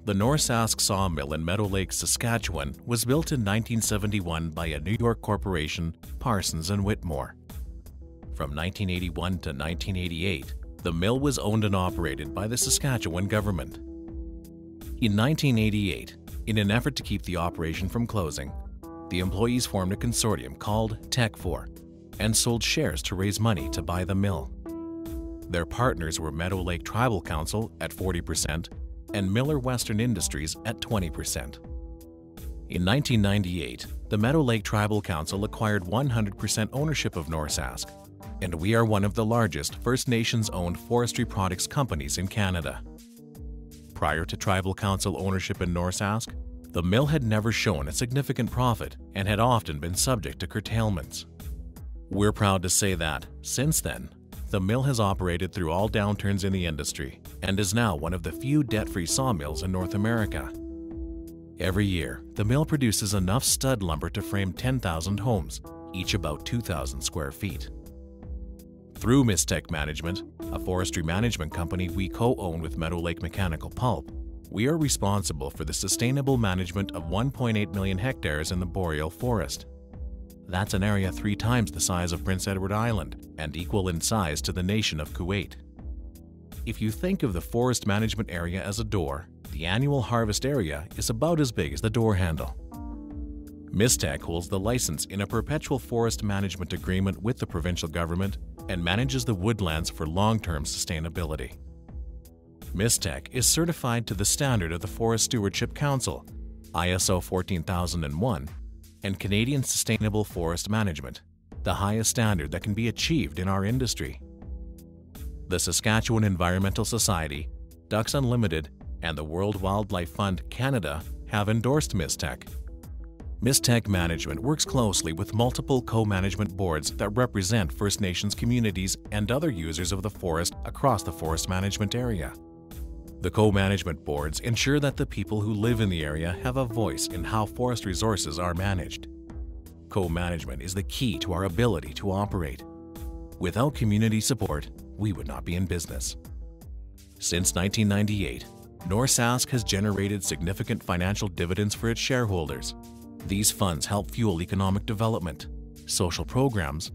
The Norsask sawmill in Meadow Lake, Saskatchewan was built in 1971 by a New York corporation, Parsons and Whitmore. From 1981 to 1988, the mill was owned and operated by the Saskatchewan government. In 1988, in an effort to keep the operation from closing, the employees formed a consortium called Tech4 and sold shares to raise money to buy the mill. Their partners were Meadow Lake Tribal Council at 40% and Miller Western Industries at 20%. In 1998, the Meadow Lake Tribal Council acquired 100% ownership of Norsask, and we are one of the largest First Nations-owned forestry products companies in Canada. Prior to Tribal Council ownership in Norsask, the mill had never shown a significant profit and had often been subject to curtailments. We're proud to say that, since then, the mill has operated through all downturns in the industry and is now one of the few debt-free sawmills in North America. Every year, the mill produces enough stud lumber to frame 10,000 homes, each about 2,000 square feet. Through Mistech Management, a forestry management company we co-own with Meadow Lake Mechanical Pulp, we are responsible for the sustainable management of 1.8 million hectares in the boreal forest. That's an area 3 times the size of Prince Edward Island and equal in size to the nation of Kuwait. If you think of the forest management area as a door, the annual harvest area is about as big as the door handle. Mistech holds the license in a perpetual forest management agreement with the provincial government and manages the woodlands for long-term sustainability. Mistech is certified to the standard of the Forest Stewardship Council, ISO 14001, and Canadian Sustainable Forest Management, the highest standard that can be achieved in our industry. The Saskatchewan Environmental Society, Ducks Unlimited, and the World Wildlife Fund Canada have endorsed Mistech. Mistech Management works closely with multiple co-management boards that represent First Nations communities and other users of the forest across the forest management area. The co-management boards ensure that the people who live in the area have a voice in how forest resources are managed. Co-management is the key to our ability to operate. Without community support, we would not be in business. Since 1998, Norsask has generated significant financial dividends for its shareholders. These funds help fuel economic development, social programs,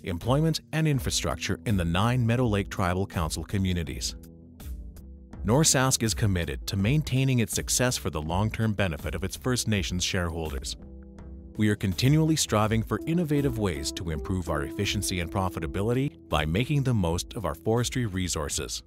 employment, and infrastructure in the 9 Meadow Lake Tribal Council communities. Norsask is committed to maintaining its success for the long-term benefit of its First Nations shareholders. We are continually striving for innovative ways to improve our efficiency and profitability by making the most of our forestry resources.